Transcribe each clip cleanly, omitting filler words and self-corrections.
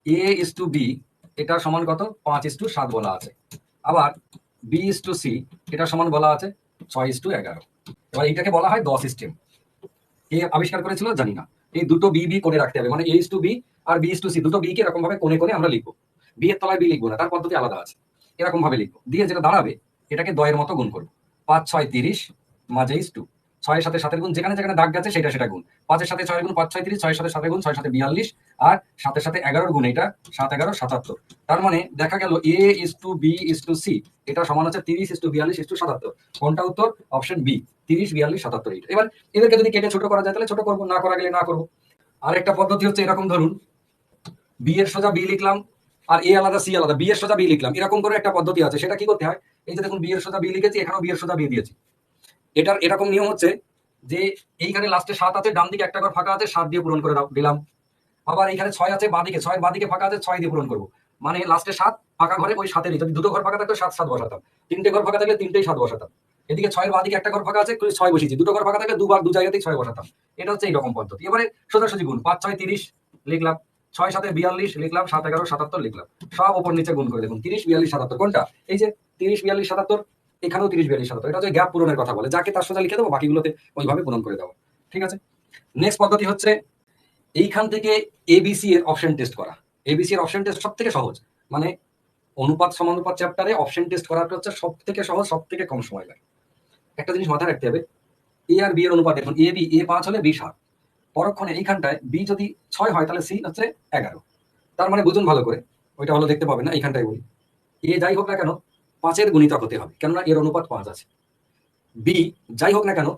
A is to B এটা সমান কত 5:7 বলা আছে। আবার বি ইস টু সি এটা সমান বলা আছে 6:11। এবার এটাকে বলা হয় 10 সিস্টেম। কে আবিষ্কার করেছিল জানি না। এই দুটো বি বি করে রাখতে হবে, মানে এ ইস টু বি আর বি ইস টু সি দুটো বি কে এরকম ভাবে কোণে কোণে আমরা লিখবো। বি এর তলায় বি লিখবো না, তার পদ্ধতি আলাদা আছে। এরকম ভাবে লিখবো, দিয়ে যেটা দাঁড়াবে এটাকে 10-এর মতো গুণ করবো। 5 6 30 মাঝে ইস টু, 6-এর সাথে 7-এর গুণ, যেখানে যেখানে দাগ গেছে সেটা সেটা গুণ। 5-এর সাথে 6-এর গুণ 5 6 30, 6-এর সাথে 7-এর গুণ 6 7 42, আর 7-এর সাথে 11-এর গুণ এটা 7 11 77। তার মানে দেখা গেল A is to B is to C এটা সমান হচ্ছে 30 ইস টু 42 ইস টু 77। কোনটা উত্তর? অপশন বি, 30 42 77 এইটা। এবার এদেরকে যদি কেটে ছোট করা যায় তাহলে ছোট করবো, না করা গেলে না করবো। আরেকটা পদ্ধতি হচ্ছে এরকম, ধরুন বি এর সোজা বি লিখলাম আর এ আলাদা সি আলাদা, বি এর সোজা বি লিখলাম, এরকম করে একটা পদ্ধতি আছে। সেটা কি করতে হয়, এই যে দেখুন বি এর সোজা বি লিখেছি, এখানেও বি এর সোজা বি দিয়েছি। এটার এরকম নিয়ম হচ্ছে যে এইখানে লাস্টে 7 আছে, ডান দিকে একটা ঘর ফাঁকা আছে, 7 দিয়ে পূরণ করে দিলাম। আবার এখানে 6 আছে বাঁদিকে, 6-এর বাঁদিকে ফাঁকা আছে, 6 দিয়ে পূরণ করবো। মানে লাস্টে 7 ফাঁকা ঘরে ওই 7-এরই, যদি দুটো ঘর ফাঁকা থাকতো 7 7 বসাতাম, তিনটে ঘর ফাঁকা থাকলে তিনটেই 7 বসাতাম। এদিকে 6-এর বাঁদিকে একটা ঘর ফাঁকা আছে, 6 বসিয়েছি, দুটো ঘর ফাঁকা থাকলে দুবার দু জায়গাতেই 6 বসাতাম। এটা হচ্ছে এইরকম পদ্ধতি। এবারে সোজাসুজি গুণ, 5 6 30 লিখলাম, 6 7 42 লিখলাম, 7 11 77 লিখলাম, সব ওপর নিচে গুণ করে দেখুন 30 42 77 কোনটা, এই যে 30 42 77, এখানেও 30 42 77। এটা হচ্ছে গ্যাপ পূরণের কথা বলে, যাকে তার সোজা লিখে দেবো, বাকিগুলোতে ওইভাবে পূরণ করে দেবো। ঠিক আছে। নেক্সট পদ্ধতি হচ্ছে এইখান থেকে এবিসি এর অপশন টেস্ট করা। এবিসি এর অপশন টেস্ট সব থেকে সহজ, মানে অনুপাত সমানুপাত চ্যাপ্টারে অপশন টেস্ট করাটা হচ্ছে সব থেকে সহজ, সব থেকে কম সময় লাগে। একটা জিনিস মাথায় রাখতে হবে, এ আর বি এর অনুপাত দেখুন, এ বি, এ 5 হলে বি 7, পরক্ষণে এইখানটায় বি যদি 6 হয় তাহলে সি হচ্ছে 11। তার মানে বুঝুন ভালো করে, ওইটা হলো দেখতে পাবেন না, এইখানটায় বলি এ যাই হোক না কেন 5-এর গুণিতক হতে হবে, কেননা এর অনুপাত 5 আছে। বি যাই হোক না কেন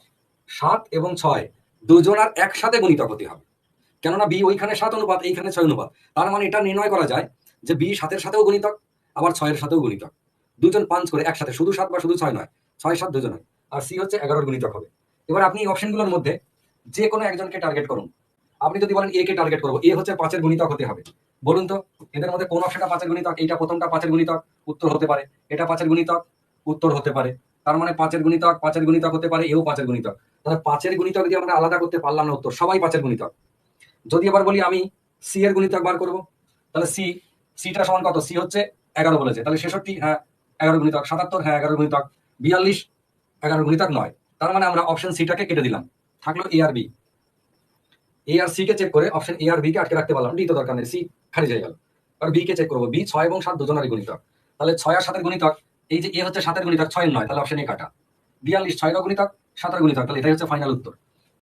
7 এবং 6 দুজনার একসাথে গুণিতক হতে হবে, কেননা বি ওইখানে 7 অনুপাত, এইখানে 6 অনুপাত। তার মানে এটা নির্ণয় করা যায় যে বি 7-এর সাথেও গুণিতক, আবার 6-এর সাথেও গুণিতক, দুজন 5 করে একসাথে, শুধু 7 বা শুধু 6 নয়, 6 7 দুজন হয়। আর সি হচ্ছে 11-এর গুণিতক হবে। এবার আপনি এই অপশনগুলোর মধ্যে যে কোনো একজনকে টার্গেট করুন। আপনি যদি বলেন এ কে টার্গেট করবো, এ হচ্ছে 5-এর গুণিতক হতে হবে, বলুন তো এদের মধ্যে কোন অপশনটা 5-এর গুণিতক? এইটা প্রথমটা 5-এর গুণিতক, উত্তর হতে পারে। এটা 5-এর গুণিতক, উত্তর হতে পারে। তার মানে 5-এর গুণিতক 5-এর গুণিতক হতে পারে, এও 5-এর গুণিতক। তাহলে 5-এর গুণিতক দিয়ে আমরা আলাদা করতে পারলাম না উত্তর, সবাই 5-এর গুণিতক। যদি আবার বলি আমি সি এর গুণিতক বার করবো, তাহলে সিটা সমান কত? সি হচ্ছে 11 বলেছে, তাহলে 66, হ্যাঁ 11 গুণিতক, 77, হ্যাঁ 11 গুণিতক, 42 11 গুণিতক নয়। তার মানে আমরা অপশন সিটাকে কেটে দিলাম, থাকলো এ আর বি। এ আর সি কে চেক করে অপশন এ আর বি কে আটকে রাখতে পারলাম, ডি তো দরকার নেই, সি খারিজ হয়ে গেল। আর বি কে চেক করবো, বি 6 এবং 7 দুজনেরই গুণিতক, তাহলে 6 আর 7-এর গুণিতক, এই যে এ হচ্ছে 7-এর গুণিতক, 6-এর নয়, তাহলে অপশন এ কাটা। 42 6-এর গুণিতক 7-এর গুণিতক, তাহলে এটাই হচ্ছে ফাইনাল উত্তর।